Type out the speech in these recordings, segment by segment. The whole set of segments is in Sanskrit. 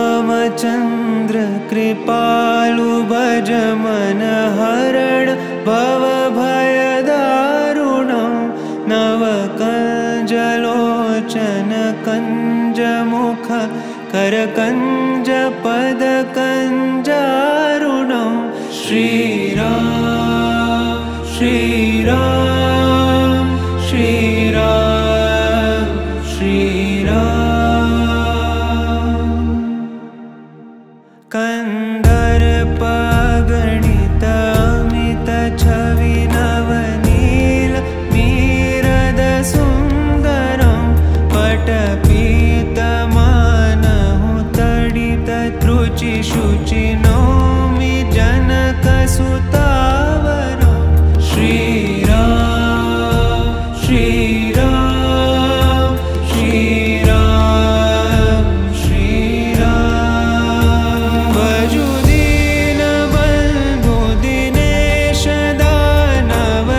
श्रीरामचन्द्र कृपालु भज मन हरण भव भयदारुणं नवकञ्जलोचन कञ्जमुख करकञ्ज पदकञ्जारुणं श्रीराम श्रीराम श्रीराम श्रीराम कन्दर्पगणित अमित छवि नवनील मीरद सुन्दरं पटपीतमानहु तडित त्रुचि शुचि नौमि जनकसुतावरं श्रीराम श्रीराम श्रीराम श्रीराम भजु दीनबन्धु दिनेश दानव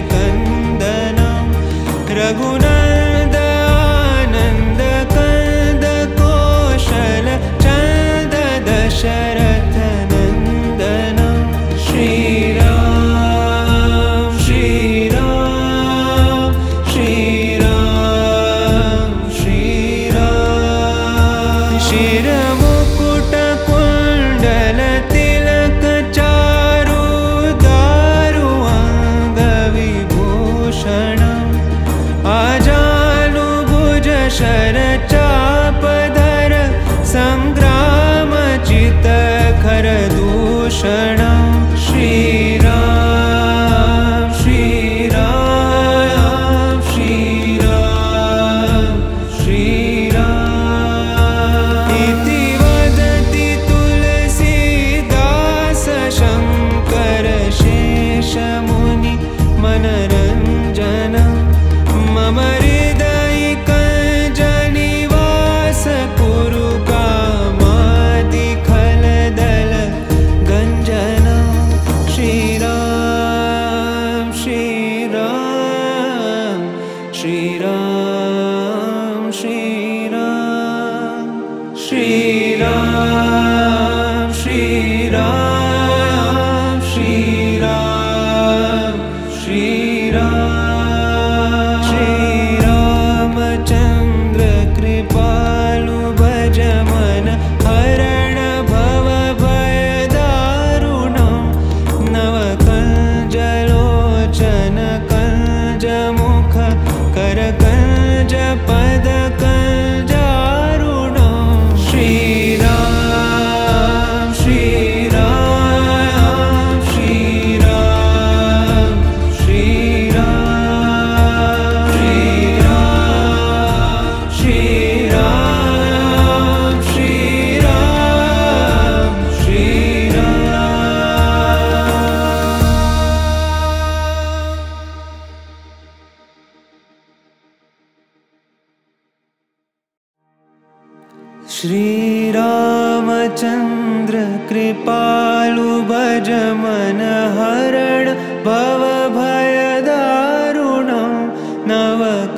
दैत्यवंशनिकन्दनं रघुनन्द आनन्द कंद कौशल चन्द दशरथ नन्दनं श्रीराम श्रीराम श्रीराम श्रीराम शिरमुकुट कुण्डल तिलक चारु दारु अङ्गविभूषणम् आजानुभुज शरचापधर सङ्ग्रामचित खरदूषणं श्रीराम श्रीराम श्रीराम श्रीराम इति वदति तुलसीदास शङ्कर शेषमुनि मनरञ्जनं मम हृदयिकञ्जनिवास कुरु कामादिखलदल गञ्जनं श्रीराम श्रीराम श्रीराम श्रीराम श्रीराम श्रीराम श्रीराम श्रीराम श्रीरामचन्द्र कृपालु भज मन हरण भव भयदारुणं नवकञ्जलोचन कञ्जमुख करकञ्ज पदकञ्जारुणं श्रीराम श्रीराम श्रीराम श्रीराम श्रीराम श्रीराम श्रीराम श्रीराम श्रीरामचन्द्र कृपालु भज मन हरण भव भयदारुणं नवकञ्जलोचन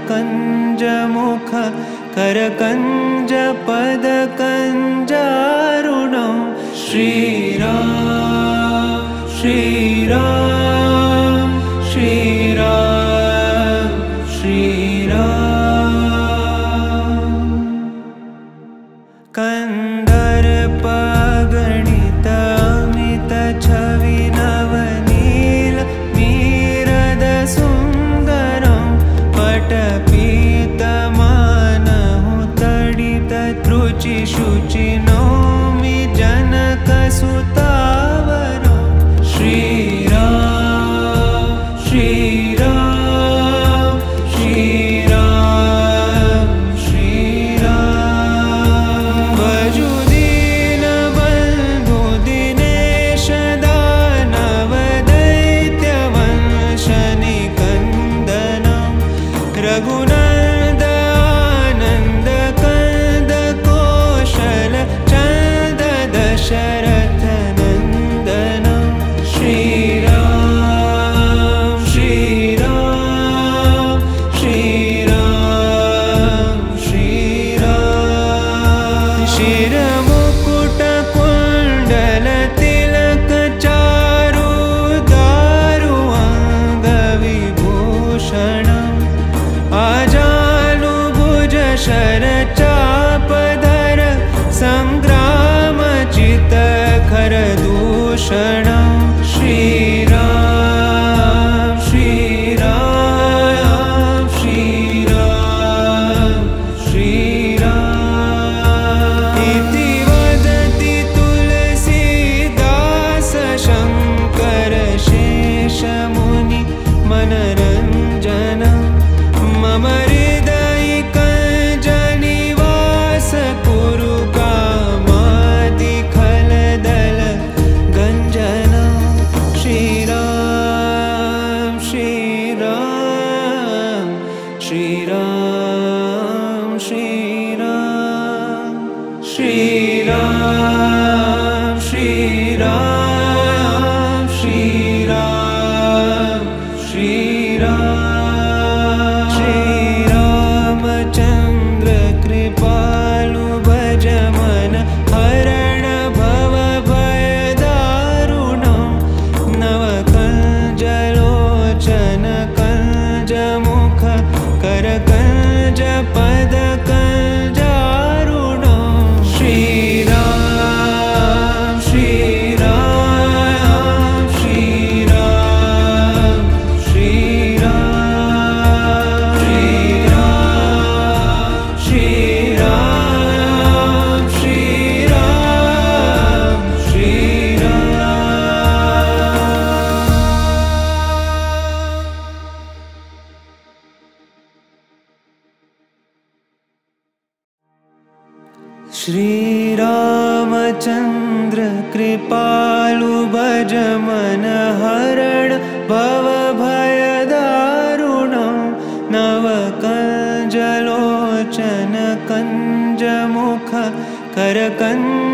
कञ्जमुख करकञ्ज पदकञ्जारुणं श्रीराम श्रीराम श्रीराम श्रीराम कन्दर्पगणित अमित छवि नवनील मीरद सुन्दरं पटपीतमानहु तडित त्रुचि शुचि नौमि जनकसुतावरं श्रीराम श्रीराम श्रीराम श्रीराम भजु दीनबन्धु दिनेश दानव दैत्यवंशनिकन्दनं रघुनन्द आनन्द कंद कौशल चन्द दशरथ नन्दनं श्रीराम श्रीराम श्री भूषणं श्रीराम श्रीराम श्रीराम श्रीराम इति वदति तुलसीदास शङ्कर शेषमुनि मनरञ्जन मम हृदयिकञ्जनिवास कुरु कामादिखलदल गञ्जन श्रीराम श्रीराम श्रीराम श्रीराम श्रीराम श्रीराम श्रीराम श्रीराम श्रीरामचन्द्र कृपालु भज मन हरण भव भयदारुणं नवकञ्जलोचन कञ्जमुख करकञ्ज पदकञ्जारुणं श्रीराम श्रीराम श्रीराम श्रीराम श्रीराम श्रीराम श्रीराम श्रीरामचन्द्र कृपालु भज मन हरण भव भयदारुणं नवकञ्जलोचन कञ्जमुख करकञ्ज